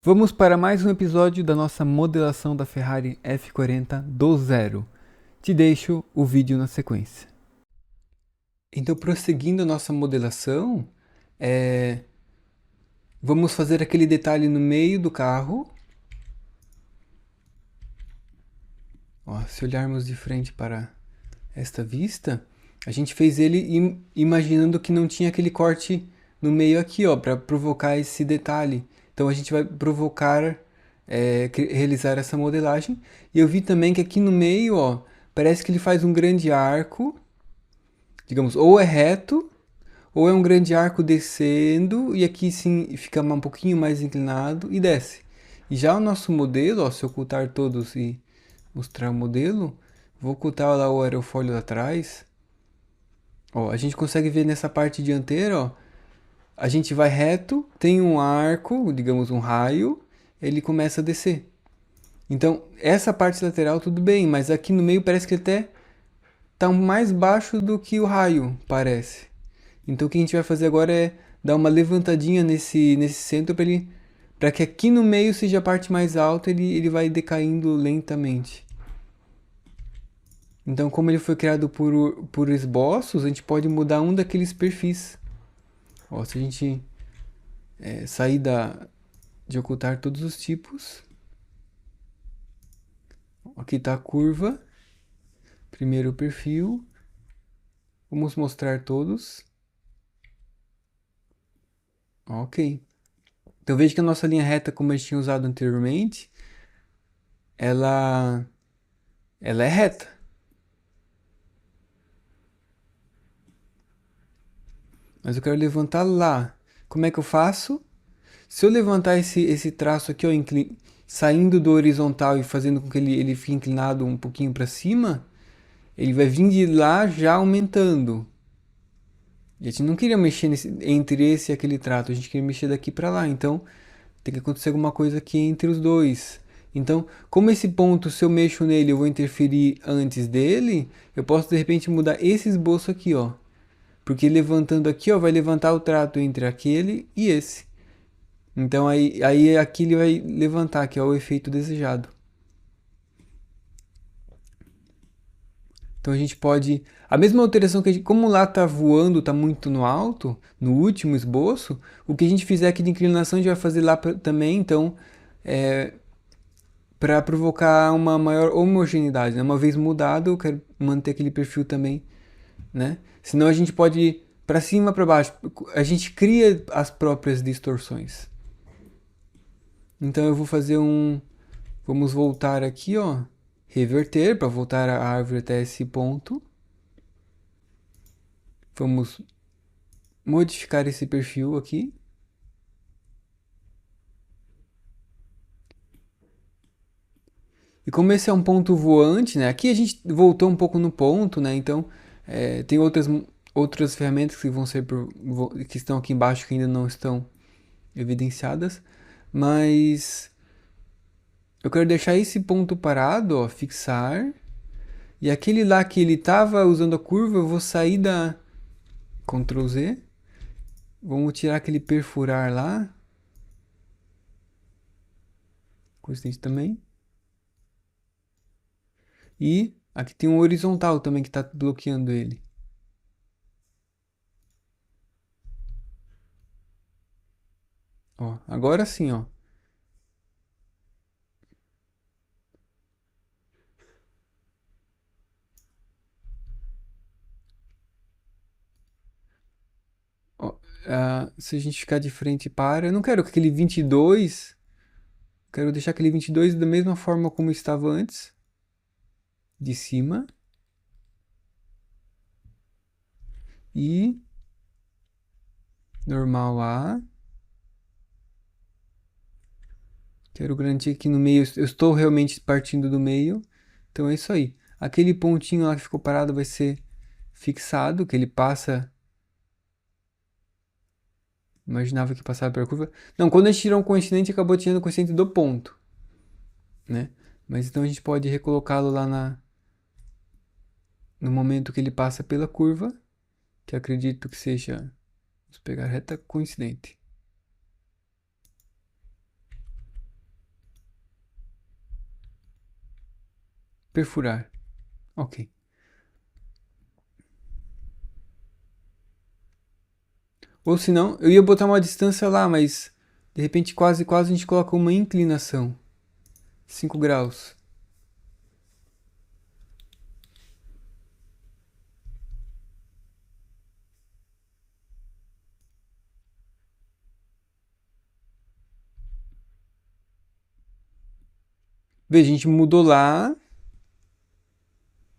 Vamos para mais um episódio da nossa modelação da Ferrari F40 do zero. Te deixo o vídeo na sequência. Então, prosseguindo a nossa modelação, vamos fazer aquele detalhe no meio do carro. Ó, se olharmos de frente para esta vista, a gente fez ele imaginando que não tinha aquele corte no meio aqui, ó, para provocar esse detalhe. Então a gente vai provocar, realizar essa modelagem. E eu vi também que aqui no meio, ó, parece que ele faz um grande arco, digamos, ou é reto, ou é um grande arco descendo, e aqui sim fica um pouquinho mais inclinado e desce. E já o nosso modelo, ó, se eu ocultar todos e mostrar o modelo, vou ocultar lá o aerofólio atrás. Ó, a gente consegue ver nessa parte dianteira, ó, a gente vai reto, tem um arco, digamos um raio, ele começa a descer. Então, essa parte lateral tudo bem, mas aqui no meio parece que até está mais baixo do que o raio, parece. Então, o que a gente vai fazer agora é dar uma levantadinha nesse centro para que aqui no meio seja a parte mais alta, ele vai decaindo lentamente. Então, como ele foi criado por esboços, a gente pode mudar um daqueles perfis. Ó, se a gente sair de ocultar todos os tipos, aqui está a curva, primeiro perfil, vamos mostrar todos. Ok. Então veja que a nossa linha reta, como a gente tinha usado anteriormente, ela é reta. Mas eu quero levantar lá. Como é que eu faço? Se eu levantar esse traço aqui, ó, saindo do horizontal e fazendo com que ele fique inclinado um pouquinho para cima, ele vai vir de lá já aumentando. E a gente não queria mexer entre esse e aquele trato, a gente queria mexer daqui para lá. Então tem que acontecer alguma coisa aqui entre os dois. Então, como esse ponto, se eu mexo nele, eu vou interferir antes dele, eu posso de repente mudar esse esboço aqui, ó. Porque levantando aqui, ó, vai levantar o trato entre aquele e esse. Então aí aqui ele vai levantar, que é o efeito desejado. Então a gente pode. A mesma alteração que a gente. Como lá está voando, está muito no alto, no último esboço, o que a gente fizer aqui de inclinação a gente vai fazer lá também. Então, para provocar uma maior homogeneidade, né? Uma vez mudado, eu quero manter aquele perfil também, né? Senão a gente pode ir para cima, para baixo. A gente cria as próprias distorções. Então eu vou fazer um. Vamos voltar aqui, ó. Reverter para voltar a árvore até esse ponto. Vamos modificar esse perfil aqui. E como esse é um ponto voante, né? Aqui a gente voltou um pouco no ponto, né? Então tem outras ferramentas que vão ser que estão aqui embaixo que ainda não estão evidenciadas, mas eu quero deixar esse ponto parado, ó, fixar. E aquele lá que ele estava usando a curva, eu vou sair da Ctrl Z. Vamos tirar aquele perfurar lá. Coincidente também. E aqui tem um horizontal também que está bloqueando ele. Ó, agora sim, ó. Ó, se a gente ficar de frente para, eu não quero que aquele 22, quero deixar aquele 22 da mesma forma como estava antes, de cima. E normal A. Quero garantir que no meio, eu estou realmente partindo do meio. Então é isso aí. Aquele pontinho lá que ficou parado vai ser fixado, que ele passa. Imaginava que passava pela curva. Não, quando a gente tirou um coincidente, acabou tirando o coincidente do ponto, né? Mas então a gente pode recolocá-lo lá no momento que ele passa pela curva, que acredito que seja, vamos pegar reta coincidente. Perfurar. Ok. Ou se não, eu ia botar uma distância lá, mas de repente quase quase a gente coloca uma inclinação. 5 graus. Veja, a gente mudou lá.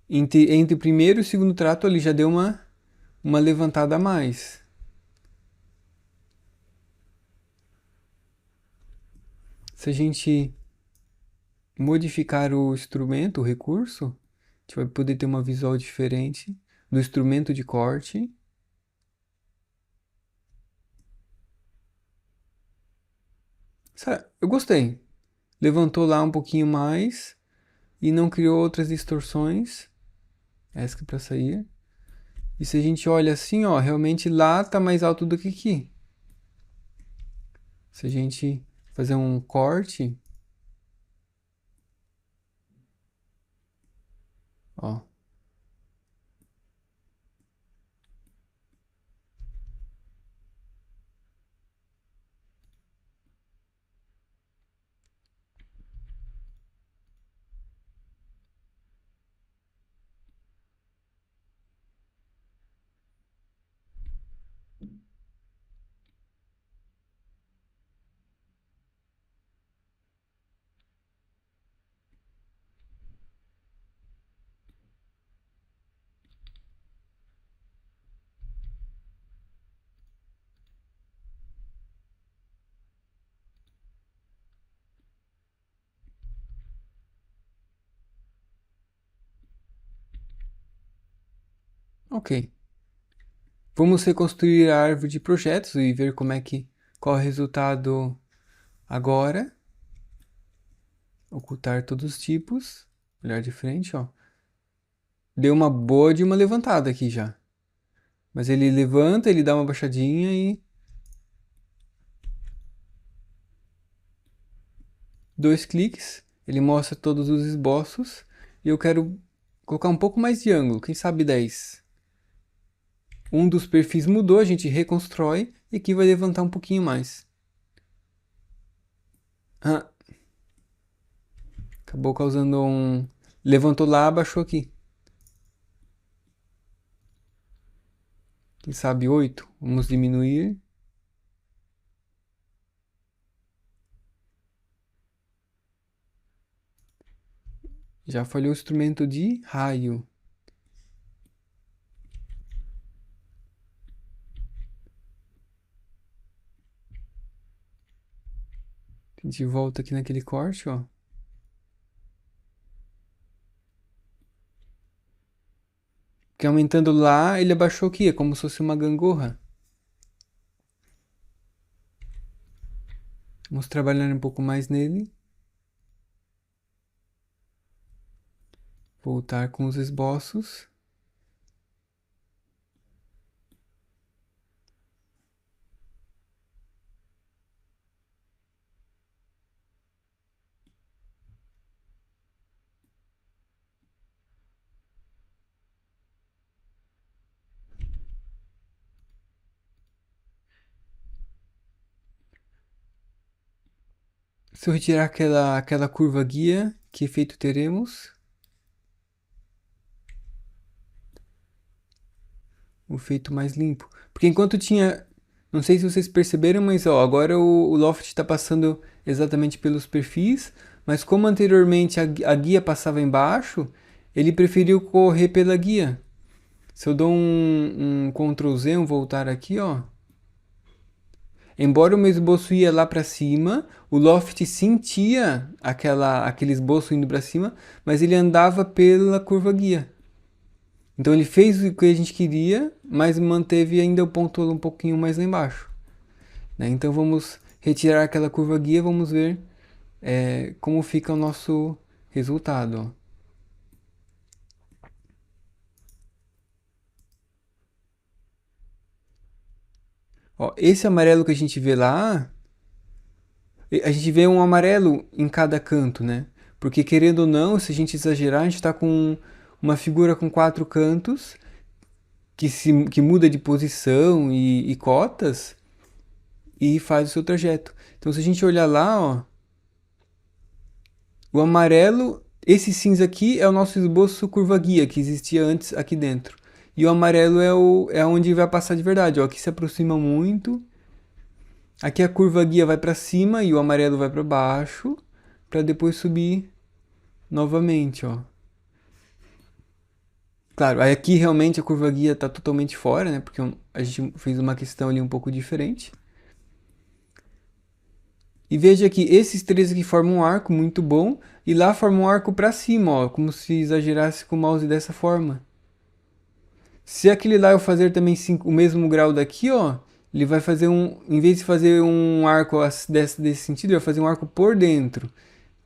Entre o primeiro e o segundo trato ali já deu uma levantada a mais. Se a gente modificar o instrumento, o recurso, a gente vai poder ter uma visual diferente do instrumento de corte. Eu gostei. Levantou lá um pouquinho mais e não criou outras distorções. Essa para sair. E se a gente olha assim, ó, realmente lá tá mais alto do que aqui. Se a gente fazer um corte, ó. Ok. Vamos reconstruir a árvore de projetos e ver qual é o resultado agora. Ocultar todos os tipos. Olhar de frente, ó. Deu uma boa de uma levantada aqui já. Mas ele levanta, ele dá uma baixadinha e dois cliques. Ele mostra todos os esboços. E eu quero colocar um pouco mais de ângulo, quem sabe 10. Um dos perfis mudou, a gente reconstrói e aqui vai levantar um pouquinho mais. Ah, acabou causando um... Levantou lá, abaixou aqui. Quem sabe 8? Vamos diminuir. Já falhou o instrumento de raio. A gente volta aqui naquele corte, ó. Porque aumentando lá, ele abaixou aqui, é como se fosse uma gangorra. Vamos trabalhar um pouco mais nele. Voltar com os esboços. Se eu retirar aquela curva guia, que efeito teremos? Um efeito mais limpo. Porque enquanto tinha... Não sei se vocês perceberam, mas ó, agora o Loft está passando exatamente pelos perfis, mas como anteriormente a guia passava embaixo, ele preferiu correr pela guia. Se eu dou um Ctrl Z, um voltar aqui, ó. Embora o meu esboço ia lá para cima, o Loft sentia aquele esboço indo para cima, mas ele andava pela curva guia. Então ele fez o que a gente queria, mas manteve ainda o ponto um pouquinho mais lá embaixo. Né? Então vamos retirar aquela curva guia, vamos ver como fica o nosso resultado. Ó, esse amarelo que a gente vê lá, a gente vê um amarelo em cada canto, né? Porque querendo ou não, se a gente exagerar, a gente está com uma figura com 4 cantos que muda de posição e cotas e faz o seu trajeto. Então, se a gente olhar lá, ó, o amarelo, esse cinza aqui é o nosso esboço curva-guia que existia antes aqui dentro. E o amarelo é onde vai passar de verdade. Ó, aqui se aproxima muito. Aqui a curva-guia vai para cima e o amarelo vai para baixo, para depois subir novamente, ó. Claro, aí aqui realmente a curva-guia está totalmente fora, né? Porque a gente fez uma questão ali um pouco diferente. E veja que esses três aqui formam um arco muito bom, e lá forma um arco para cima, ó, como se exagerasse com o mouse dessa forma. Se aquele lá eu fazer também o mesmo grau daqui, ó, ele vai fazer em vez de fazer um arco desse sentido, ele vai fazer um arco por dentro,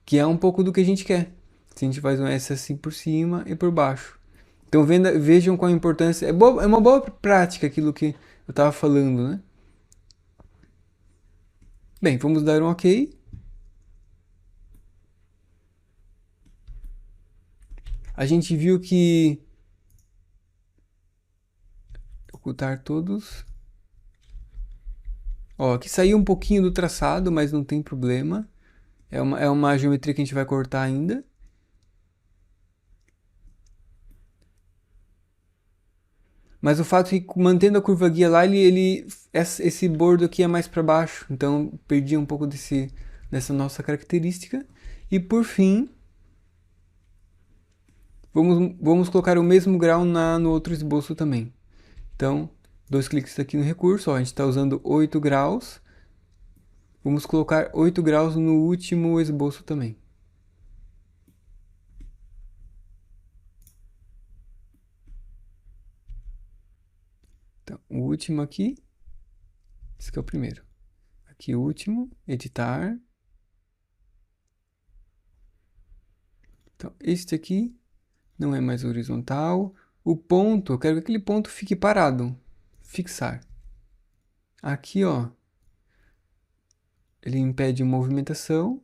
que é um pouco do que a gente quer. Se a gente faz um S assim por cima e por baixo. Então vejam qual a importância. É uma boa prática aquilo que eu estava falando, né? Bem, vamos dar um OK. A gente viu que ocultar todos. Ó, aqui saiu um pouquinho do traçado, mas não tem problema. É uma geometria que a gente vai cortar ainda. Mas o fato é que mantendo a curva guia lá, esse bordo aqui é mais para baixo. Então perdi um pouco dessa nossa característica. E por fim, vamos colocar o mesmo grau no outro esboço também. Então, 2 cliques aqui no recurso, ó, a gente está usando 8 graus. Vamos colocar 8 graus no último esboço também. Então, o último aqui, esse aqui é o primeiro. Aqui o último, editar. Então, este aqui não é mais horizontal. O ponto, eu quero que aquele ponto fique parado. Fixar. Aqui, ó, ele impede movimentação.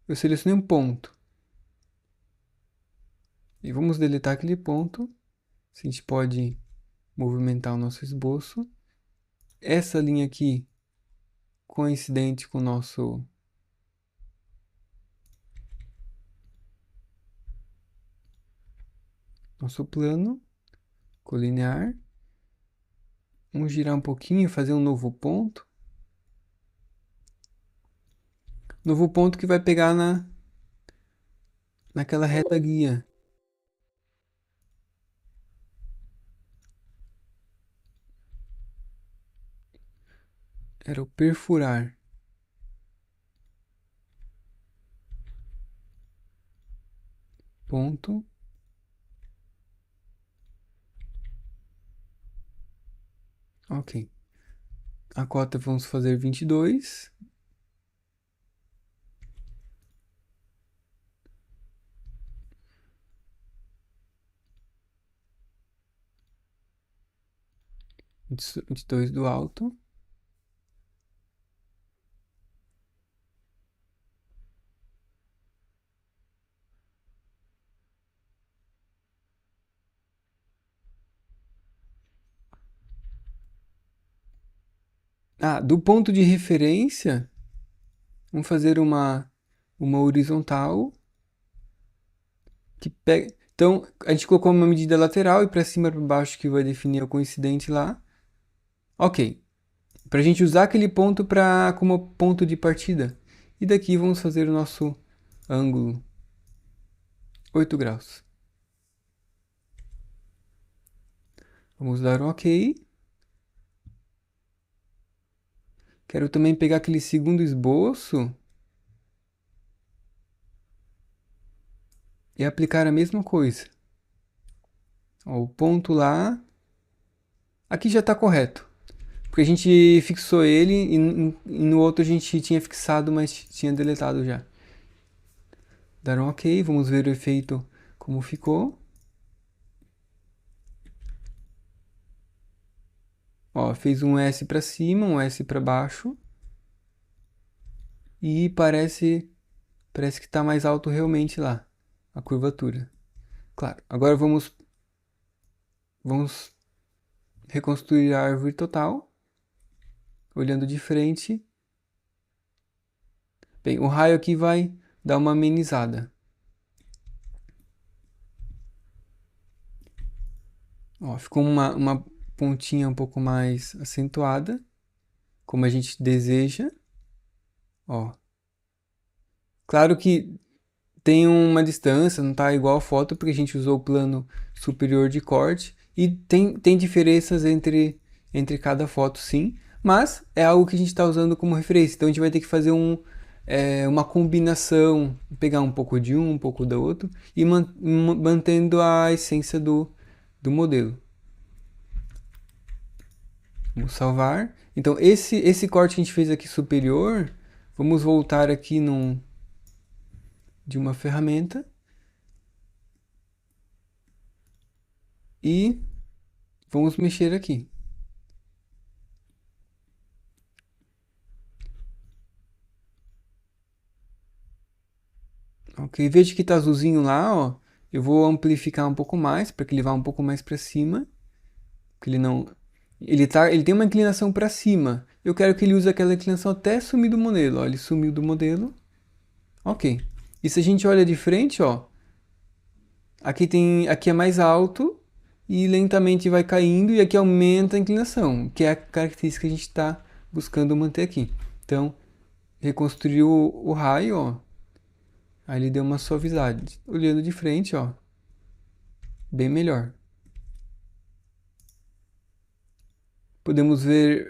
Eu selecionei um ponto. E vamos deletar aquele ponto. A gente pode movimentar o nosso esboço. Essa linha aqui, coincidente com o nosso plano colinear. Vamos girar um pouquinho e fazer um novo ponto. Novo ponto que vai pegar naquela reta guia. Era o perfurar. Ponto. Ok. A cota vamos fazer 22. E 22 do alto. Ah, do ponto de referência, vamos fazer uma horizontal que pega. Então, a gente colocou uma medida lateral e para cima e para baixo que vai definir o coincidente lá. Ok. Para a gente usar aquele ponto como ponto de partida. E daqui vamos fazer o nosso ângulo 8 graus. Vamos dar um OK. Quero também pegar aquele segundo esboço e aplicar a mesma coisa. Ó, o ponto lá. Aqui já está correto. Porque a gente fixou ele e no outro a gente tinha fixado, mas tinha deletado já. Dar um OK, vamos ver o efeito como ficou. Ó, fez um S para cima, um S para baixo. E parece parece que está mais alto realmente lá, a curvatura. Claro, agora vamos reconstruir a árvore total, olhando de frente. Bem, o raio aqui vai dar uma amenizada. Ó, ficou uma pontinha um pouco mais acentuada, como a gente deseja. Ó, claro que tem uma distância, não está igual a foto, porque a gente usou o plano superior de corte. E tem diferenças entre cada foto, sim. Mas é algo que a gente está usando como referência. Então a gente vai ter que fazer uma combinação, pegar um pouco de um pouco do outro, e mantendo a essência do modelo. Vamos salvar. Então esse corte que a gente fez aqui superior, vamos voltar aqui de uma ferramenta. E vamos mexer aqui. Ok, veja que tá azulzinho lá, ó. Eu vou amplificar um pouco mais para que ele vá um pouco mais para cima, porque ele não, ele tem uma inclinação para cima. Eu quero que ele use aquela inclinação até sumir do modelo, ó. Ele sumiu do modelo. Ok. E se a gente olha de frente, ó, aqui é mais alto e lentamente vai caindo e aqui aumenta a inclinação, que é a característica que a gente está buscando manter aqui. Então, reconstruiu o raio, ó. Aí ele deu uma suavizade. Olhando de frente, ó, bem melhor. Podemos ver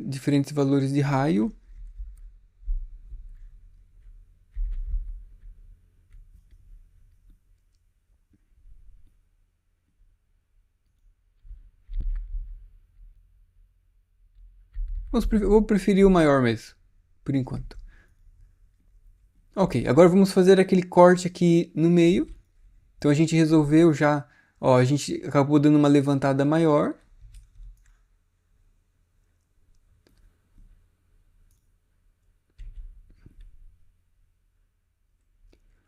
diferentes valores de raio. Vou preferir o maior mesmo, por enquanto. Ok, agora vamos fazer aquele corte aqui no meio. Então a gente resolveu já, ó, a gente acabou dando uma levantada maior.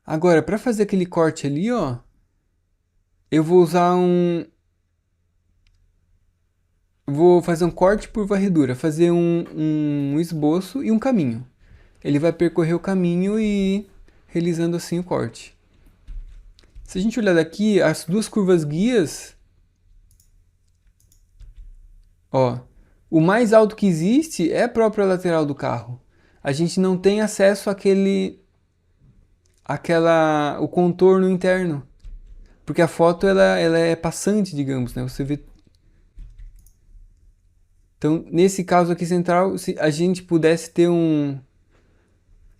Agora, para fazer aquele corte ali, ó, eu vou usar vou fazer um corte por varredura, fazer um esboço e um caminho. Ele vai percorrer o caminho e realizando assim o corte. Se a gente olhar daqui, as duas curvas guias, ó, o mais alto que existe é a própria lateral do carro. A gente não tem acesso o contorno interno, porque a foto ela é passante, digamos, né? Você vê. Então, nesse caso aqui central, se a gente pudesse ter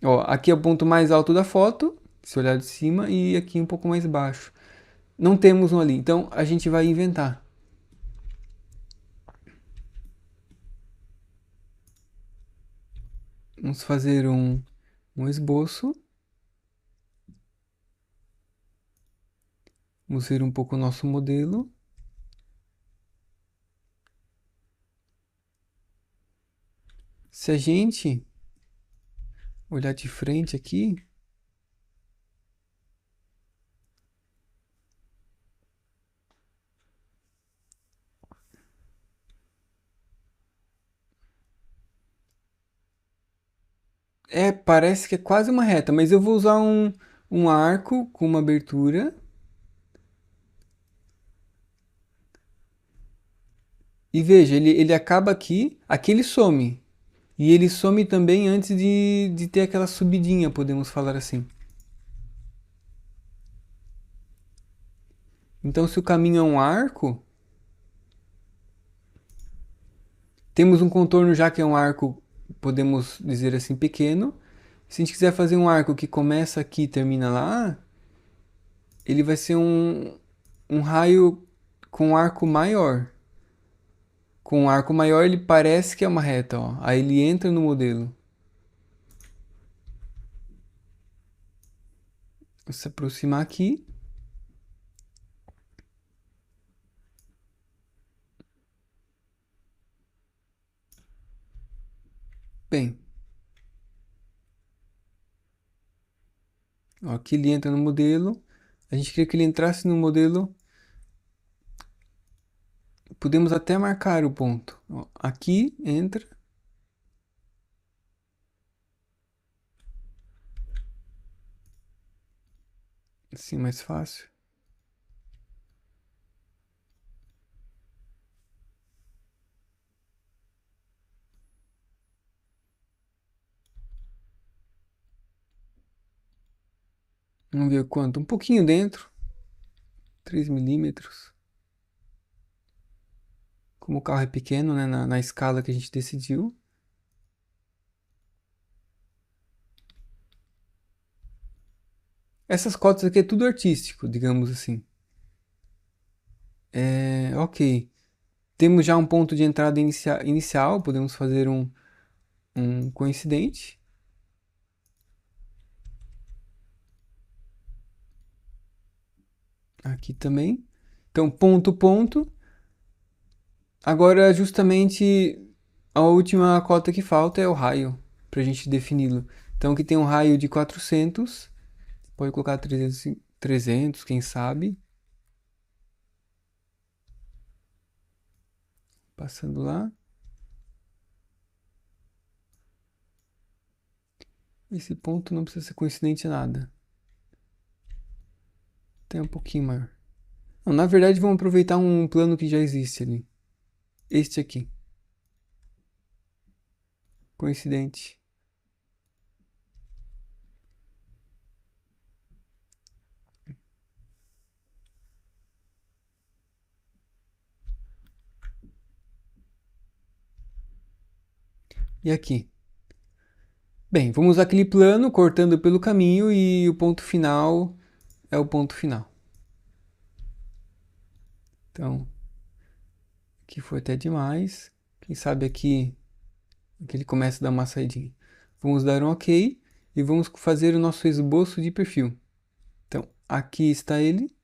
ó, aqui é o ponto mais alto da foto, se olhar de cima, e aqui um pouco mais baixo. Não temos um ali, então a gente vai inventar. Vamos fazer um esboço. Vamos ver um pouco o nosso modelo. Se a gente olhar de frente aqui, parece que é quase uma reta, mas eu vou usar um arco com uma abertura. E veja, ele acaba aqui ele some. E ele some também antes de ter aquela subidinha, podemos falar assim. Então, se o caminho é um arco, temos um contorno já que é um arco, podemos dizer assim, pequeno. Se a gente quiser fazer um arco que começa aqui e termina lá, ele vai ser um raio com um arco maior. Com um arco maior ele parece que é uma reta, ó. Aí ele entra no modelo. Vou se aproximar aqui. Bem, Ó, aqui ele entra no modelo. A gente queria que ele entrasse no modelo. Podemos até marcar o ponto. Ó, aqui entra. Assim mais fácil. Vamos ver quanto. Um pouquinho dentro. 3 milímetros. Como o carro é pequeno, né, na escala que a gente decidiu. Essas cotas aqui é tudo artístico, digamos assim. Ok. Temos já um ponto de entrada inicial. Podemos fazer um coincidente. Aqui também. Então, ponto, ponto. Agora, justamente, a última cota que falta é o raio, para a gente defini-lo. Então, aqui tem um raio de 400. Pode colocar 300, quem sabe. Passando lá. Esse ponto não precisa ser coincidente a nada. Tem um pouquinho maior. Não, na verdade, vamos aproveitar um plano que já existe ali. Este aqui. Coincidente. E aqui? Bem, vamos usar aquele plano cortando pelo caminho e o ponto final é o ponto final. Então, aqui foi até demais. Quem sabe aqui ele começa a dar uma saidinha. Vamos dar um OK e vamos fazer o nosso esboço de perfil. Então, aqui está ele.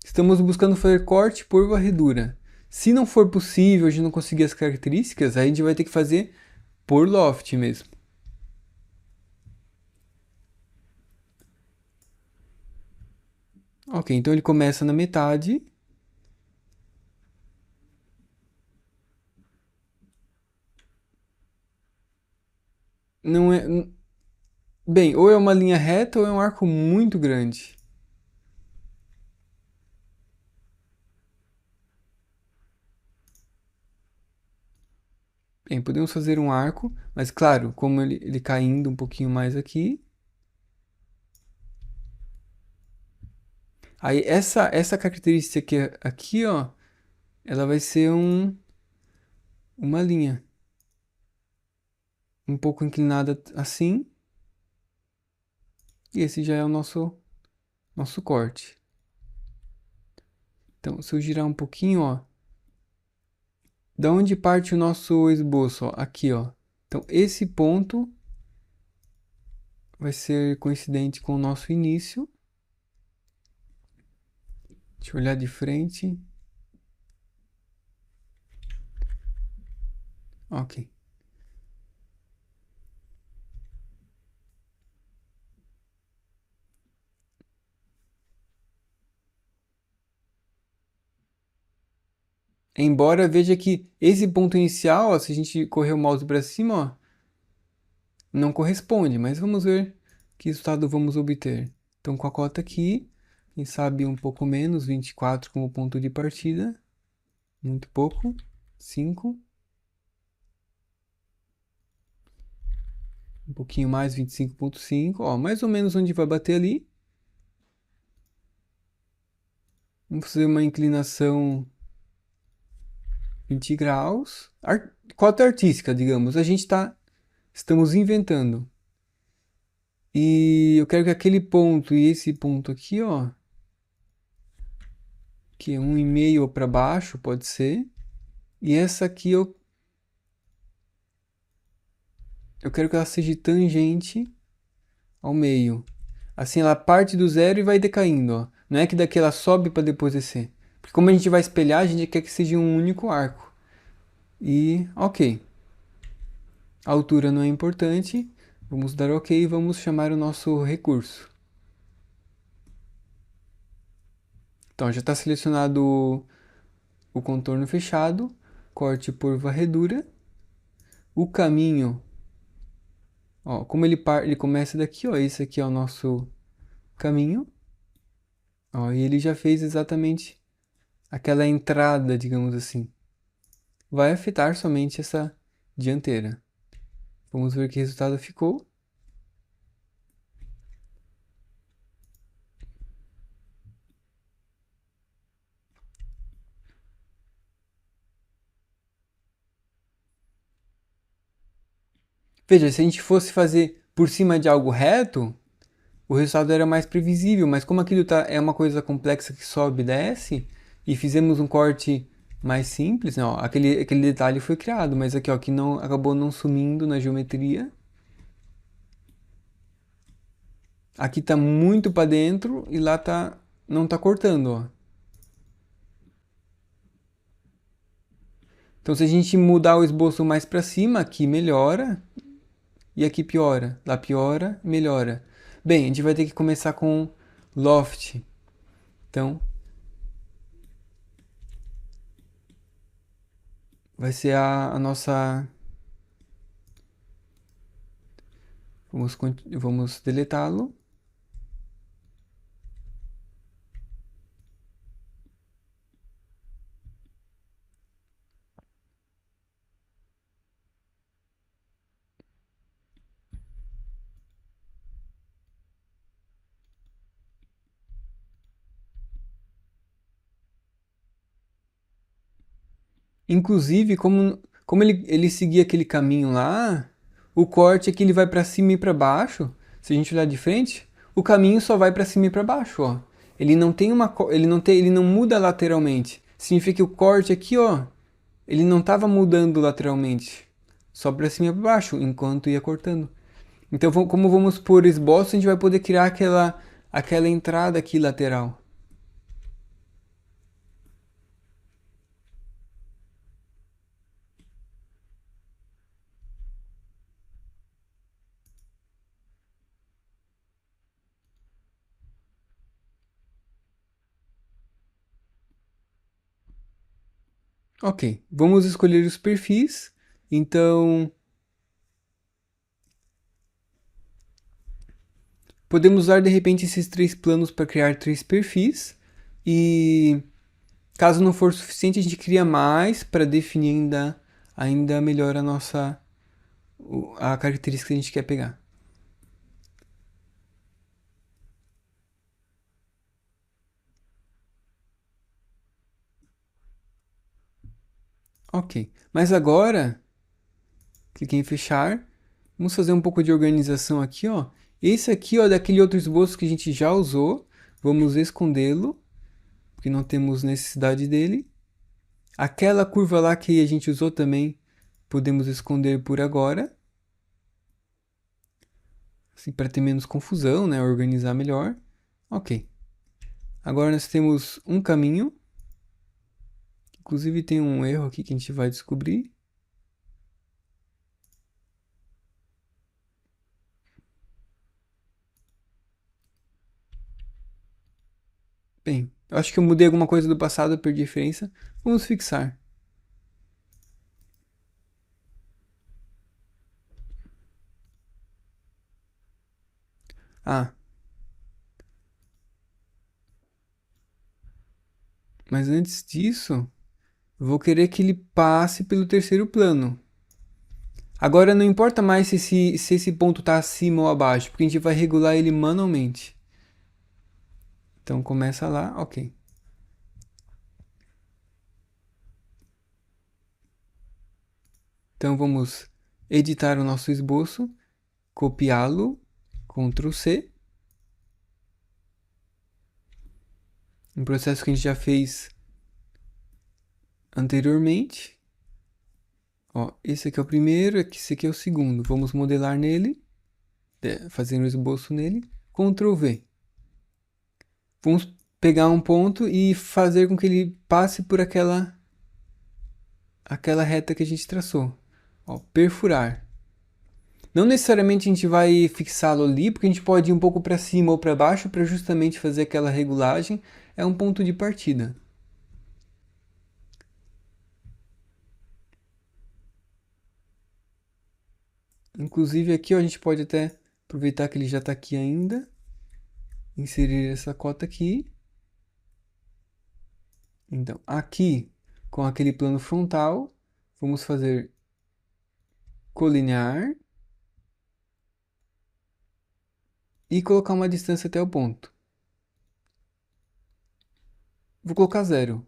Estamos buscando fazer corte por varredura. Se não for possível, a gente não conseguir as características, aí a gente vai ter que fazer por loft mesmo. Ok, então ele começa na metade. Não é... Bem, ou é uma linha reta ou é um arco muito grande. Bem, podemos fazer um arco, mas claro, como ele caindo um pouquinho mais aqui. Aí essa característica aqui, ó, ela vai ser uma linha. Um pouco inclinada assim. E esse já é o nosso corte. Então, se eu girar um pouquinho, ó. Da onde parte o nosso esboço? Ó, aqui, ó. Então, esse ponto vai ser coincidente com o nosso início. Deixa eu olhar de frente. Ok. Embora veja que esse ponto inicial, ó, se a gente correr o mouse para cima, ó, não corresponde, mas vamos ver que resultado vamos obter. Então, com a cota aqui, quem sabe um pouco menos, 24 como ponto de partida, muito pouco, 5, um pouquinho mais, 25,5, ó, mais ou menos onde vai bater ali. Vamos fazer uma inclinação 20 graus. Cota artística, digamos. Estamos inventando. E eu quero que aquele ponto e esse ponto aqui, ó, que é 1,5 para baixo, pode ser. E essa aqui eu quero que ela seja tangente ao meio. Assim ela parte do zero e vai decaindo, ó. Não é que daqui ela sobe para depois descer. Porque como a gente vai espelhar, a gente quer que seja um único arco. E ok. A altura não é importante. Vamos dar OK e vamos chamar o nosso recurso. Então, já está selecionado o contorno fechado, corte por varredura. O caminho, ó, como ele começa daqui, ó, esse aqui é o nosso caminho. Ó, e ele já fez exatamente aquela entrada, digamos assim. Vai afetar somente essa dianteira. Vamos ver que resultado ficou. Veja, se a gente fosse fazer por cima de algo reto, o resultado era mais previsível, mas como aquilo é uma coisa complexa que sobe e desce, e fizemos um corte mais simples, né, ó, aquele detalhe foi criado, mas aqui ó, que não, acabou não sumindo na geometria. Aqui tá muito para dentro e lá não tá cortando, ó. Então se a gente mudar o esboço mais para cima, aqui melhora e aqui piora. Lá piora, melhora. Bem, a gente vai ter que começar com Loft. Então, vai ser a nossa... Vamos deletá-lo. Inclusive, como ele seguia aquele caminho lá, o corte é que ele vai para cima e para baixo. Se a gente olhar de frente, o caminho só vai para cima e para baixo, ó. Ele não tem ele não muda lateralmente. Significa que o corte aqui, ó, ele não estava mudando lateralmente, só para cima e para baixo, enquanto ia cortando. Então, como vamos por esboço, a gente vai poder criar aquela entrada aqui lateral. Ok, vamos escolher os perfis. Então, podemos usar de repente esses 3 planos para criar 3 perfis. E caso não for suficiente, a gente cria mais para definir ainda melhor a característica que a gente quer pegar. Ok, mas agora, clique em fechar. Vamos fazer um pouco de organização aqui, ó. Esse aqui, ó, é daquele outro esboço que a gente já usou. Vamos escondê-lo, porque não temos necessidade dele. Aquela curva lá que a gente usou também, podemos esconder por agora. Assim, para ter menos confusão, né? Organizar melhor. Ok. Agora nós temos um caminho. Inclusive tem um erro aqui que a gente vai descobrir. Bem, eu acho que eu mudei alguma coisa do passado, eu perdi a referência. Vamos fixar. Ah, mas antes disso, eu vou querer que ele passe pelo terceiro plano. Agora não importa mais se esse ponto está acima ou abaixo, porque a gente vai regular ele manualmente. Então começa lá, ok. Então vamos editar o nosso esboço, copiá-lo, Ctrl C. Um processo que a gente já fez anteriormente. Ó, esse aqui é o primeiro, esse aqui é o segundo. Vamos modelar nele, fazer um esboço nele, Ctrl V. Vamos pegar um ponto e fazer com que ele passe por aquela reta que a gente traçou. Ó, perfurar. Não necessariamente a gente vai fixá-lo ali, porque a gente pode ir um pouco para cima ou para baixo para justamente fazer aquela regulagem. É um ponto de partida. Inclusive aqui ó, a gente pode até aproveitar que ele já está aqui ainda, inserir essa cota aqui. Então aqui, com aquele plano frontal, vamos fazer colinear e colocar uma distância até o ponto. Vou colocar 0.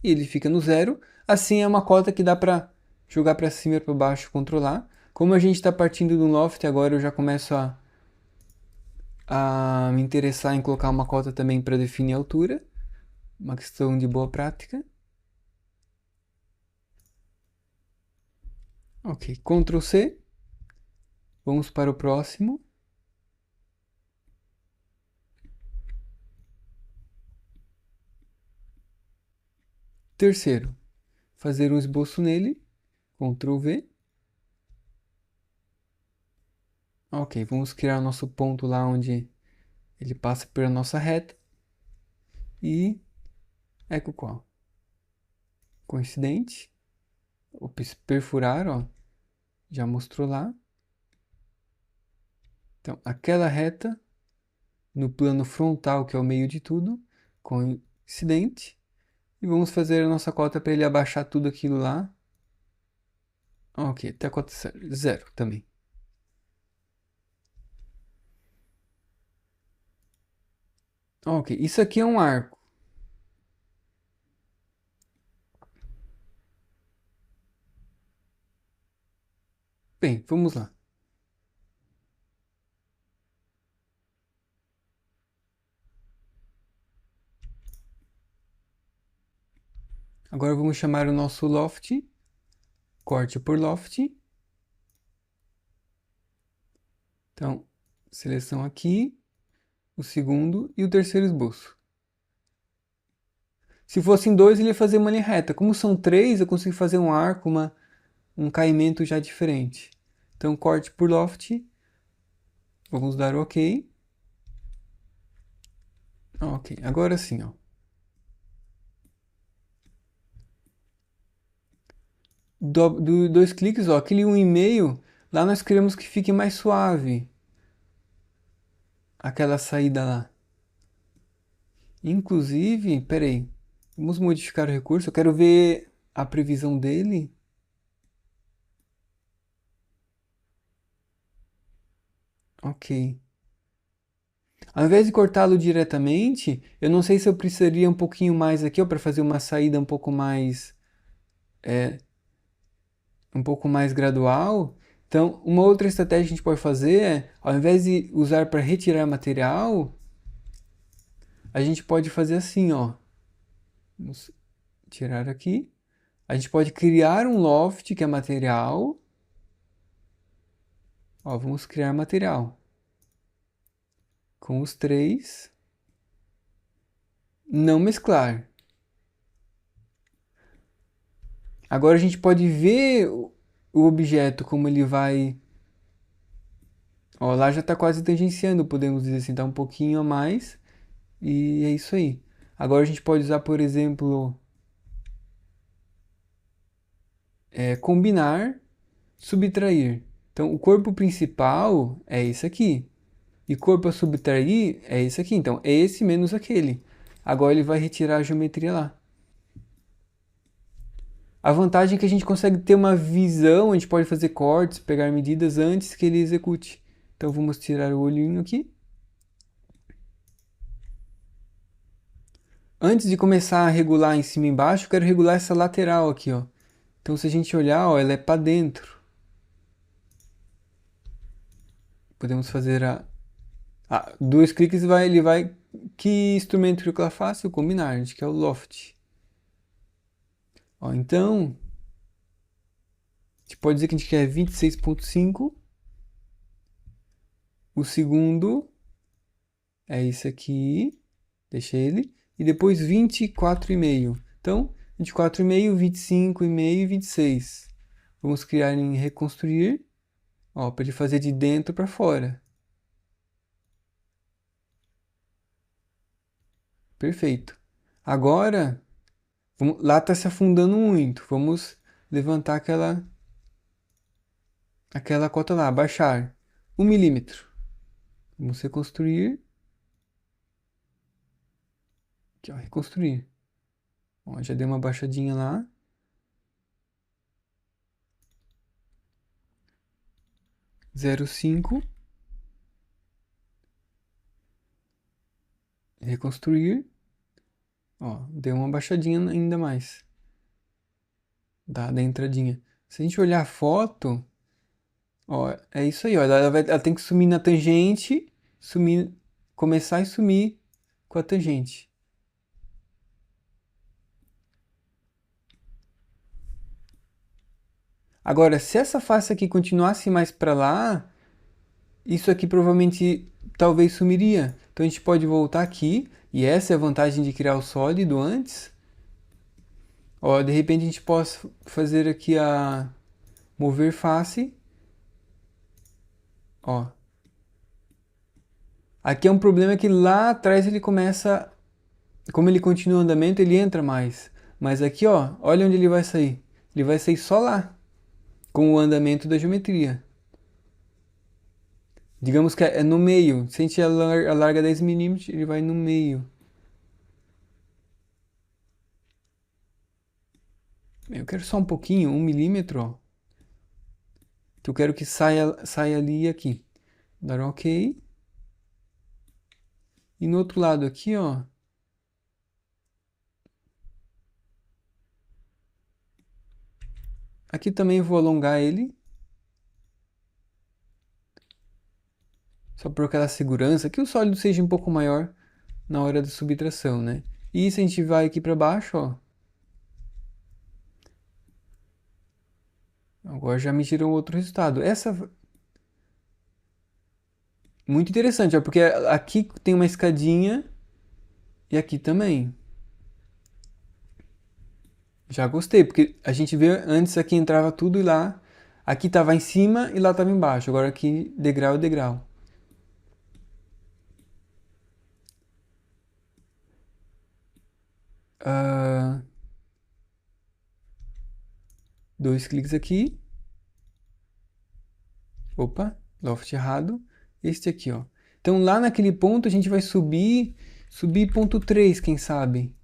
E ele fica no 0. Assim é uma cota que dá para jogar para cima e para baixo, controlar. Como a gente está partindo do loft, agora eu já começo a me interessar em colocar uma cota também para definir a altura. Uma questão de boa prática. Ok, Ctrl C. Vamos para o próximo. Terceiro, fazer um esboço nele. Ctrl V. Ok, vamos criar nosso ponto lá onde ele passa pela nossa reta. E eco qual? Coincidente. Ops, perfurar, ó. Já mostrou lá. Então, aquela reta no plano frontal, que é o meio de tudo, coincidente. E vamos fazer a nossa cota para ele abaixar tudo aquilo lá. Ok, até a cota 0 também. Ok, isso aqui é um arco. Bem, vamos lá. Agora vamos chamar o nosso loft, corte por loft. Então, seleção aqui, o segundo e o terceiro esboço. Se fossem dois, ele ia fazer uma linha reta. Como são três, eu consigo fazer um arco, um caimento já diferente. Então, corte por loft. Vamos dar OK. Ok, agora sim, ó. Dois cliques, ó, aquele 1,5, lá nós queremos que fique mais suave. Aquela saída lá. Inclusive, peraí, vamos modificar o recurso, eu quero ver a previsão dele. Ok. Ao invés de cortá-lo diretamente, eu não sei se eu precisaria um pouquinho mais aqui, para fazer uma saída um pouco mais gradual. Então, uma outra estratégia que a gente pode fazer é, ao invés de usar para retirar material, a gente pode fazer assim, ó. Vamos tirar aqui. A gente pode criar um loft, que é material. Ó, vamos criar material. Com os três. Não mesclar. Agora a gente pode ver o objeto, como ele vai... Ó, lá já está quase tangenciando, podemos dizer assim, tá um pouquinho a mais. E é isso aí. Agora a gente pode usar, por exemplo, combinar, subtrair. Então, o corpo principal é esse aqui. E corpo a subtrair é esse aqui. Então, é esse menos aquele. Agora ele vai retirar a geometria lá. A vantagem é que a gente consegue ter uma visão, a gente pode fazer cortes, pegar medidas antes que ele execute. Então, vamos tirar o olhinho aqui. Antes de começar a regular em cima e embaixo, eu quero regular essa lateral aqui, ó. Então, se a gente olhar, ó, ela é para dentro. Podemos fazer dois cliques e ele vai... Que instrumento que ela faz? O combinar, a gente quer o loft. Ó, então, a gente pode dizer que a gente quer 26.5. O segundo é esse aqui. Deixa ele. E depois 24,5. Então, 24,5, 25,5 e 26. Vamos criar em reconstruir. Ó, para ele fazer de dentro para fora. Perfeito. Agora, lá está se afundando muito. Vamos levantar aquela cota lá, baixar 1 milímetro. Vamos reconstruir. Aqui, ó, reconstruir. Ó, já deu uma baixadinha lá. 0,5. Reconstruir. Ó, deu uma baixadinha ainda mais. Da entradinha. Se a gente olhar a foto, ó, é isso aí, ó. Ela tem que sumir na tangente, sumir, começar e sumir com a tangente. Agora, se essa face aqui continuasse mais para lá, isso aqui provavelmente talvez sumiria. Então a gente pode voltar aqui, e essa é a vantagem de criar o sólido antes. Ó, de repente a gente pode fazer aqui a mover face. Ó. Aqui é um problema que lá atrás ele começa, como ele continua o andamento, ele entra mais. Mas aqui, ó, olha onde ele vai sair. Ele vai sair só lá, com o andamento da geometria. Digamos que é no meio. Se a gente alarga 10 milímetros, ele vai no meio. Eu quero só um pouquinho, 1 milímetro, ó. Que eu quero que saia ali e aqui. Dar um OK. E no outro lado aqui, ó. Aqui também vou alongar ele. Só por aquela segurança, que o sólido seja um pouco maior na hora da subtração, né? E se a gente vai aqui para baixo, ó. Agora já me gerou outro resultado. Muito interessante, ó, porque aqui tem uma escadinha e aqui também. Já gostei, porque a gente vê antes aqui entrava tudo e lá. Aqui tava em cima e lá tava embaixo. Agora aqui degrau é degrau. Ah, 2 cliques aqui. Opa, loft errado. Este aqui, ó. Então lá naquele ponto a gente vai subir ponto 3, quem sabe.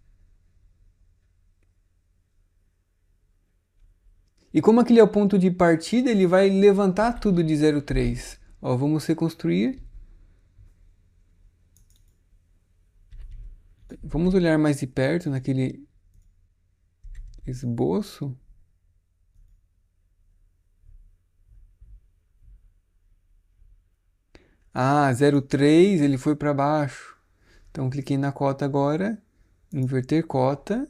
E como aquele é o ponto de partida, ele vai levantar tudo de 0,3. Ó, vamos reconstruir. Vamos olhar mais de perto naquele esboço. Ah, 0,3 ele foi para baixo. Então cliquei na cota agora, inverter cota.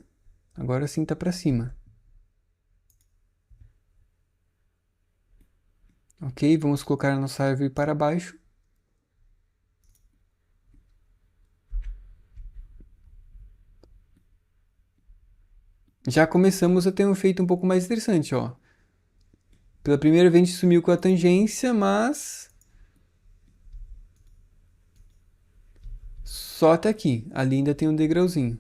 Agora sim está para cima. Ok, vamos colocar a nossa árvore para baixo. Já começamos a ter um efeito um pouco mais interessante, ó. Pela primeira vez a gente sumiu com a tangência, mas só até aqui. Ali ainda tem um degrauzinho.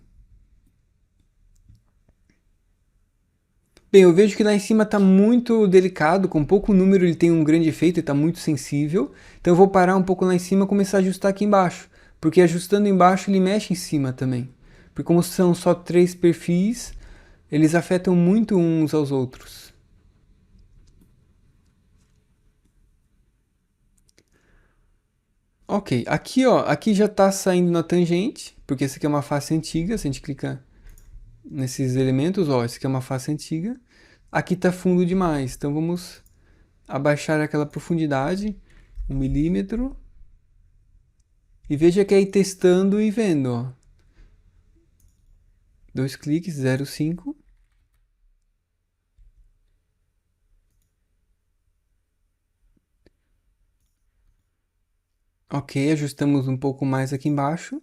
Bem, eu vejo que lá em cima está muito delicado, com pouco número ele tem um grande efeito e está muito sensível. Então eu vou parar um pouco lá em cima e começar a ajustar aqui embaixo. Porque ajustando embaixo ele mexe em cima também. Porque como são só 3 perfis, eles afetam muito uns aos outros. Ok, aqui ó, aqui já está saindo na tangente, porque essa aqui é uma face antiga, se a gente clicar nesses elementos, ó, essa aqui é uma face antiga. Aqui está fundo demais, então vamos abaixar aquela profundidade, 1 milímetro. E veja que aí testando e vendo, ó. 2 cliques, 0,5. Ok, ajustamos um pouco mais aqui embaixo.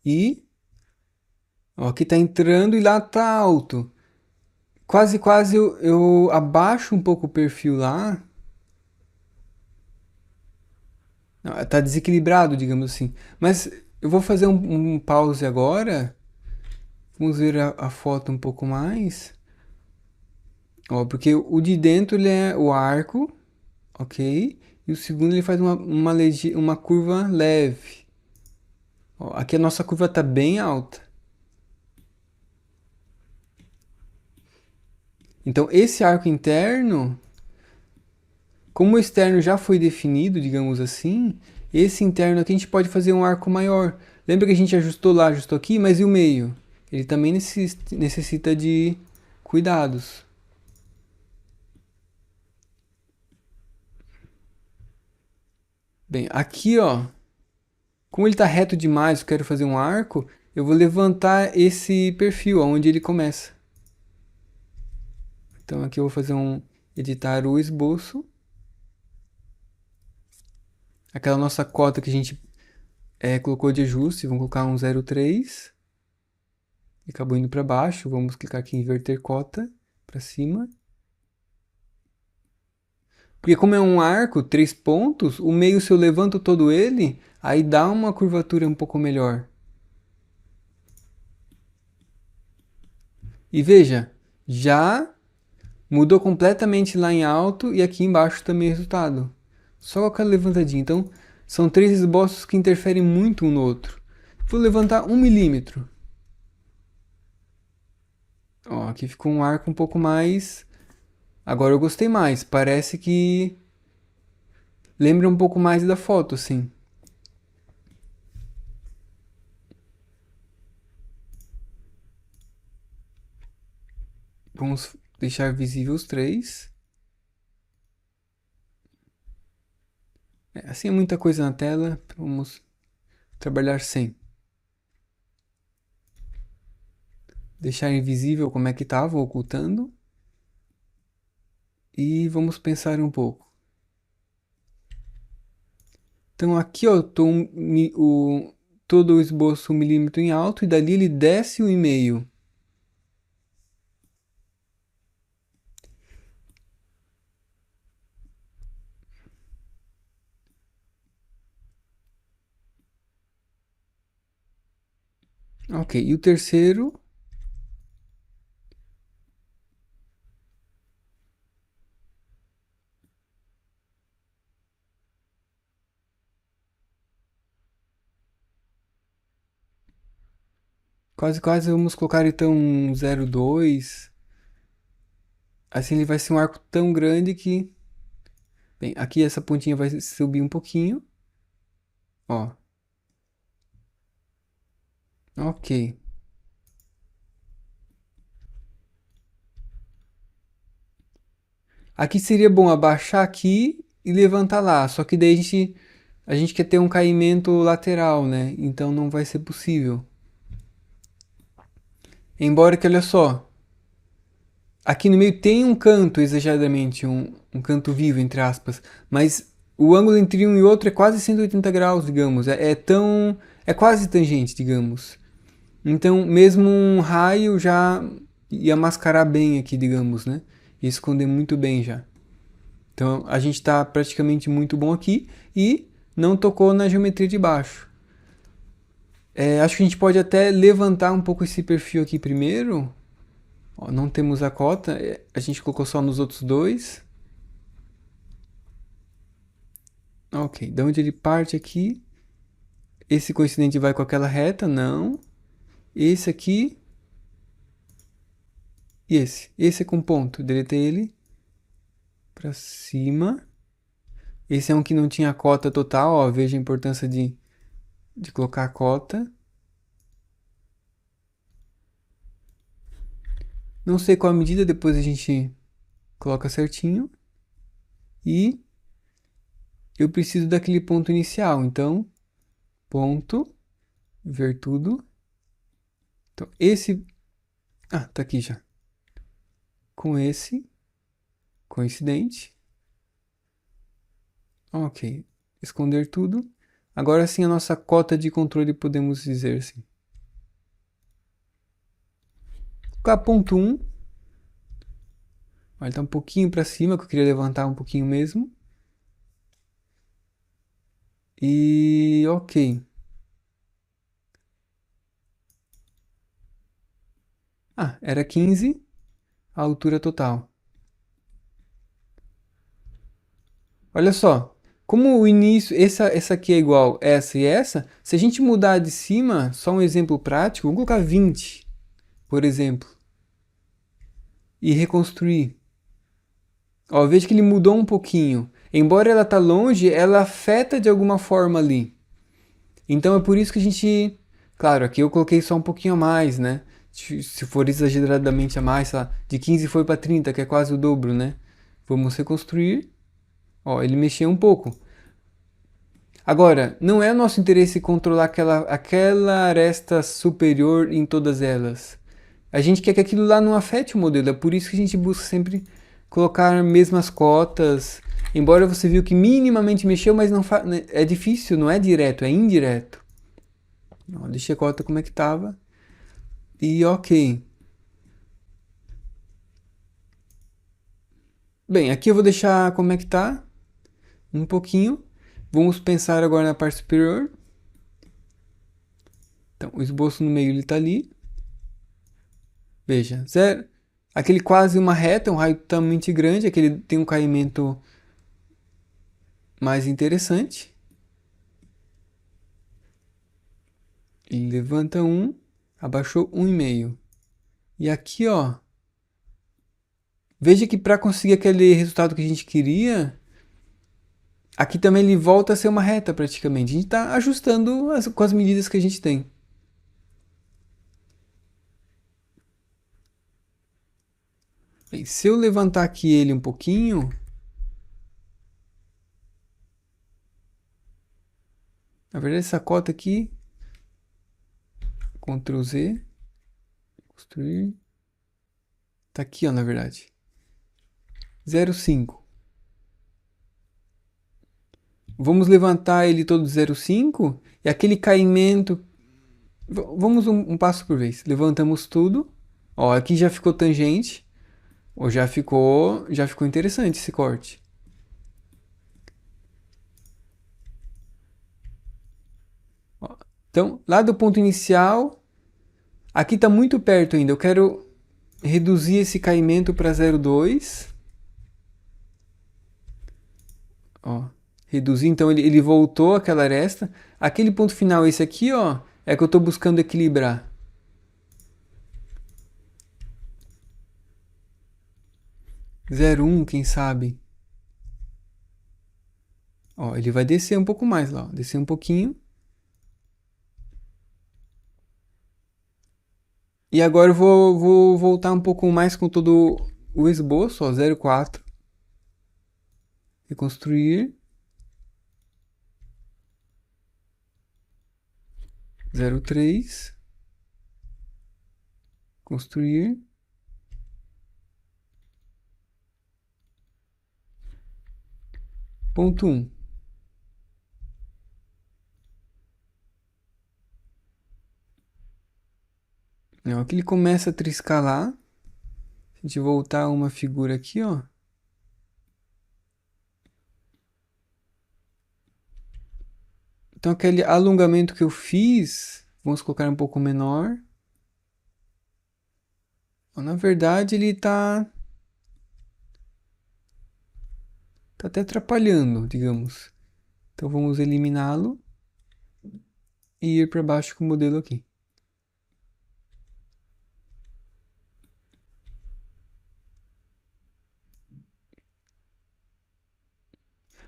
E ó, aqui está entrando e lá está alto. Quase eu abaixo um pouco o perfil lá. Não, tá desequilibrado, digamos assim. Mas eu vou fazer um pause agora. Vamos ver a foto um pouco mais. Ó, porque o de dentro ele é o arco, ok? E o segundo ele faz uma curva leve. Ó, aqui a nossa curva está bem alta. Então esse arco interno, como o externo já foi definido, digamos assim, esse interno aqui a gente pode fazer um arco maior. Lembra que a gente ajustou lá, ajustou aqui, mas e o meio? Ele também necessita de cuidados. Bem, aqui ó, como ele está reto demais, eu quero fazer um arco, eu vou levantar esse perfil, onde ele começa. Então aqui eu vou fazer editar o esboço. Aquela nossa cota que a gente colocou de ajuste, vamos colocar um 0,3. E acabou indo para baixo, vamos clicar aqui em inverter cota, para cima. Porque como é um arco, 3 pontos, o meio se eu levanto todo ele, aí dá uma curvatura um pouco melhor. E veja, já mudou completamente lá em alto e aqui embaixo também o resultado. Só com aquela levantadinha. Então, são 3 esboços que interferem muito um no outro. Vou levantar 1 milímetro. Ó, aqui ficou um arco um pouco mais... Agora eu gostei mais. Parece que lembra um pouco mais da foto, sim. Vamos deixar visível os 3. Assim é muita coisa na tela. Vamos trabalhar sem. Deixar invisível como é que estava, ocultando. E vamos pensar um pouco. Então aqui ó, todo o esboço 1 milímetro em alto e dali ele desce 1,5. Ok, e o terceiro... Quase, quase vamos colocar então um 0,2. Assim ele vai ser um arco tão grande que... Bem, aqui essa pontinha vai subir um pouquinho. Ó. Ok. Aqui seria bom abaixar aqui e levantar lá. Só que daí a gente quer ter um caimento lateral, né? Então não vai ser possível. Embora que, olha só. Aqui no meio tem um canto, exageradamente, um canto vivo, entre aspas. Mas o ângulo entre um e outro é quase 180 graus, digamos. É quase tangente, digamos. Então, mesmo um raio já ia mascarar bem aqui, digamos, né? Ia esconder muito bem já. Então, a gente está praticamente muito bom aqui e não tocou na geometria de baixo. Acho que a gente pode até levantar um pouco esse perfil aqui primeiro. Ó, não temos a cota, a gente colocou só nos outros dois. Ok, de onde ele parte aqui. Esse coincidente vai com aquela reta? Não. Esse aqui. E esse. Esse é com ponto. Deletei ele. Pra cima. Esse é um que não tinha cota total. Ó, veja a importância de colocar a cota. Não sei qual a medida, depois a gente coloca certinho. E eu preciso daquele ponto inicial. Então, ponto, ver tudo. Então, esse... Ah, tá aqui já. Com esse, coincidente. Ok, esconder tudo. Agora sim a nossa cota de controle, podemos dizer assim. Colocar ponto 1. Ele está um pouquinho para cima, que eu queria levantar um pouquinho mesmo. E ok. Ah, era 15 a altura total. Olha só, como o início, essa aqui é igual essa e essa, se a gente mudar de cima, só um exemplo prático, vamos colocar 20, por exemplo, e reconstruir. Ó, veja que ele mudou um pouquinho. Embora ela tá longe, ela afeta de alguma forma ali. Então é por isso que a gente, claro, aqui eu coloquei só um pouquinho a mais, né? Se for exageradamente a mais, sei lá, de 15 foi para 30, que é quase o dobro, né? Vamos reconstruir. Ó, ele mexeu um pouco. Agora, não é nosso interesse controlar aquela aresta superior em todas elas. A gente quer que aquilo lá não afete o modelo, é por isso que a gente busca sempre colocar mesmas cotas. Embora você viu que minimamente mexeu, mas não é difícil, não é direto, é indireto. Ó, deixei a cota como é que estava. E ok. Bem, aqui eu vou deixar como é que tá. Um pouquinho. Vamos pensar agora na parte superior. Então, o esboço no meio ele tá ali. Veja, zero. Aquele quase uma reta, um raio totalmente grande, aquele tem um caimento mais interessante. Ele levanta um, abaixou 1,5. E aqui, ó, veja que para conseguir aquele resultado que a gente queria, aqui também ele volta a ser uma reta praticamente. A gente está ajustando com as medidas que a gente tem. Bem, se eu levantar aqui ele um pouquinho, na verdade essa cota aqui, Ctrl Z, construir, tá aqui ó, na verdade, 0,5. Vamos levantar ele todo 0,5 e aquele caimento, vamos um passo por vez. Levantamos tudo, ó, aqui já ficou tangente, ou já ficou interessante esse corte. Ó, então, lá do ponto inicial, aqui está muito perto ainda. Eu quero reduzir esse caimento para 0,2. Ó, reduzir, então ele voltou àquela aresta. Aquele ponto final, esse aqui, ó, é que eu estou buscando equilibrar. 0,1, quem sabe. Ó, ele vai descer um pouco mais lá, ó, descer um pouquinho. E agora eu vou voltar um pouco mais com todo o esboço, ó, 0,4. Reconstruir. 0,3. Construir. Ponto 1. Aqui ele começa a triscar lá. Se a gente voltar uma figura aqui, ó. Então aquele alongamento que eu fiz, vamos colocar um pouco menor. Na verdade ele tá até atrapalhando, digamos. Então vamos eliminá-lo e ir para baixo com o modelo aqui.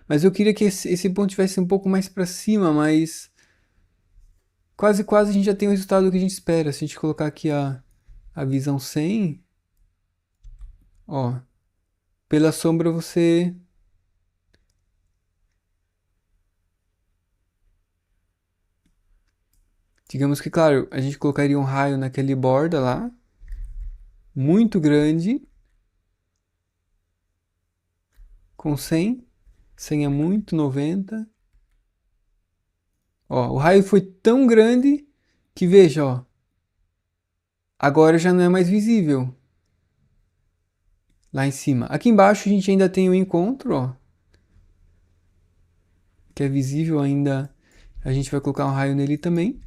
Mas eu queria que esse ponto tivesse um pouco mais para cima, mas quase quase a gente já tem o resultado que a gente espera. Se a gente colocar aqui a visão 100, ó, pela sombra você digamos que, claro, a gente colocaria um raio naquele borda lá, muito grande, com 100. 100 é muito, 90. Ó, o raio foi tão grande que, veja, ó, agora já não é mais visível lá em cima. Aqui embaixo a gente ainda tem o encontro, ó. que é visível ainda, a gente vai colocar um raio nele também.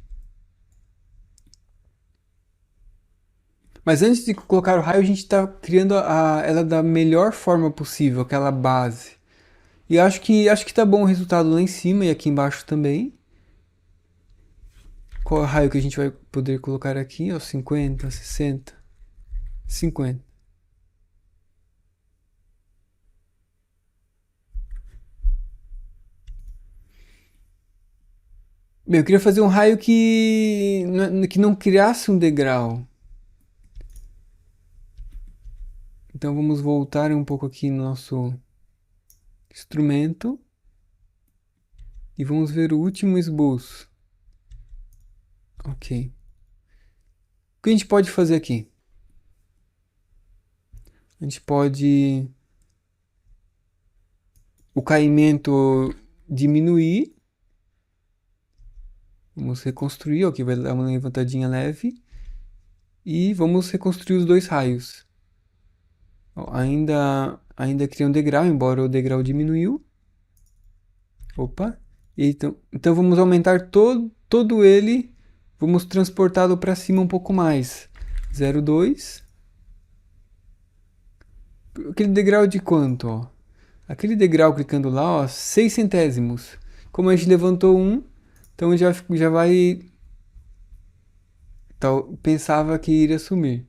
Mas antes de colocar o raio, a gente está criando ela da melhor forma possível, aquela base. E acho que tá bom o resultado lá em cima e aqui embaixo também. Qual é o raio que a gente vai poder colocar aqui? Ó, 50, 60, 50. Bem, eu queria fazer um raio que não criasse um degrau. Então vamos voltar um pouco aqui no nosso instrumento e vamos ver o último esboço. Ok. O que a gente pode fazer aqui? A gente pode o caimento diminuir. Vamos reconstruir, ok, vai dar uma levantadinha leve. E vamos reconstruir os dois raios. Ó, ainda cria um degrau, embora o degrau diminuiu. Opa. Então vamos aumentar todo ele. Vamos transportá-lo para cima um pouco mais. 0,2. Aquele degrau de quanto, ó? Aquele degrau clicando lá, ó, 6 centésimos. Como a gente levantou um, então já vai... Pensava que iria sumir.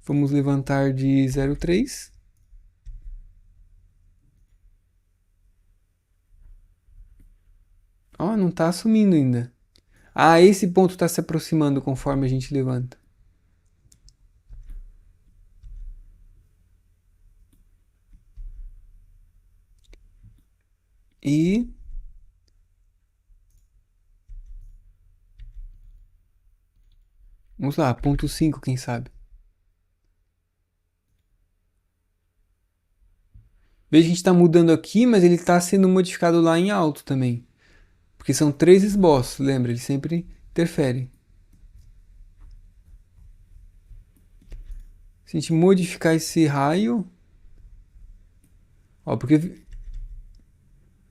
Vamos levantar de 0,3. Ó, não está sumindo ainda. Ah, esse ponto está se aproximando conforme a gente levanta. E vamos lá, ponto 5, quem sabe. Veja que a gente está mudando aqui, mas ele está sendo modificado lá em alto também. Porque são 3 esboços, lembra? Ele sempre interfere. Se a gente modificar esse raio... Ó, porque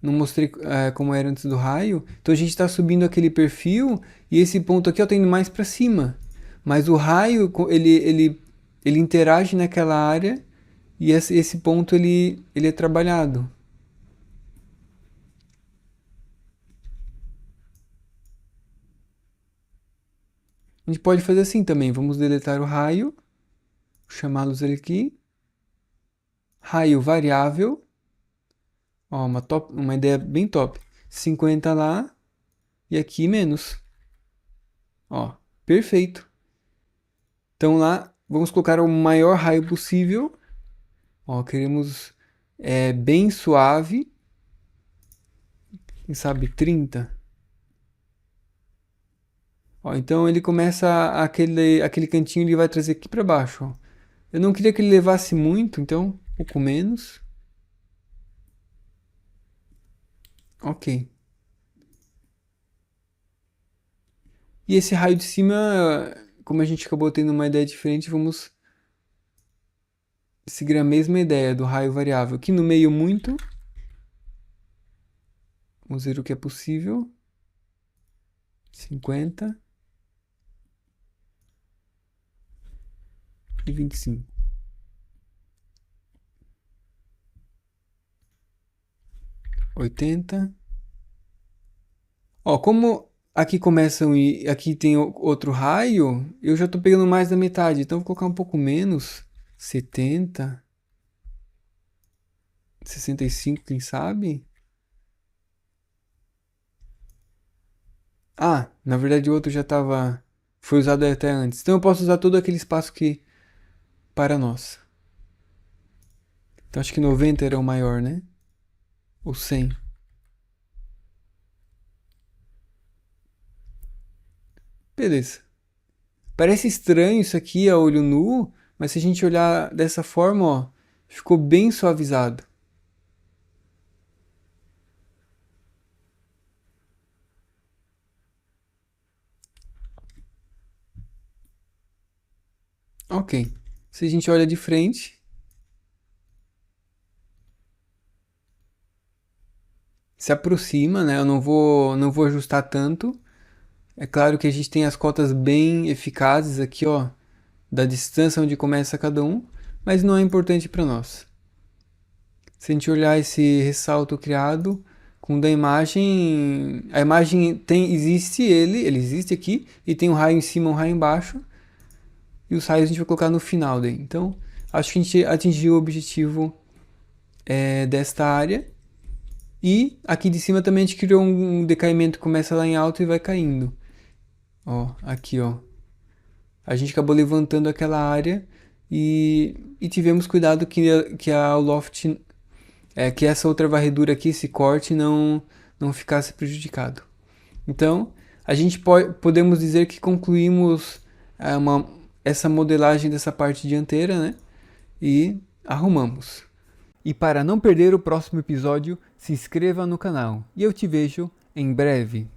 não mostrei como era antes do raio. Então a gente está subindo aquele perfil e esse ponto aqui está indo mais para cima. Mas o raio, ele interage naquela área e esse ponto ele é trabalhado. A gente pode fazer assim também. Vamos deletar o raio, chamá-los aqui. Raio variável. Ó, uma ideia bem top. 50 lá e aqui menos. Ó, perfeito. Então lá, vamos colocar o maior raio possível. Ó, queremos bem suave. Quem sabe 30. Ó, então ele começa aquele cantinho, ele vai trazer aqui para baixo. Ó. Eu não queria que ele levasse muito, então um pouco menos. Ok. E esse raio de cima, como a gente acabou tendo uma ideia diferente, vamos seguir a mesma ideia do raio variável. Aqui no meio muito. Vamos ver o que é possível. 50. E 25. 80. Ó, como aqui começam e aqui tem outro raio, eu já estou pegando mais da metade. Então vou colocar um pouco menos. 70. 65, quem sabe? Ah, na verdade o outro já estava... Foi usado até antes. Então eu posso usar todo aquele espaço que para nós. Então acho que 90 era o maior, né? Ou 100. Beleza. Parece estranho isso aqui a olho nu, mas se a gente olhar dessa forma, ó, ficou bem suavizado. Ok. Se a gente olha de frente, se aproxima, né? Eu não vou ajustar tanto. É claro que a gente tem as cotas bem eficazes aqui, ó, da distância onde começa cada um, mas não é importante para nós. Se a gente olhar esse ressalto criado com da imagem, a imagem existe ele existe aqui e tem um raio em cima, um raio embaixo, e os raios a gente vai colocar no final daí. Então, acho que a gente atingiu o objetivo desta área. E aqui de cima também a gente criou um decaimento que começa lá em alto e vai caindo. Ó, aqui, ó. A gente acabou levantando aquela área e tivemos cuidado que a loft, que essa outra varredura aqui, esse corte, não ficasse prejudicado. Então, a gente podemos dizer que concluímos essa modelagem dessa parte dianteira, né? E arrumamos. E para não perder o próximo episódio, se inscreva no canal. E eu te vejo em breve.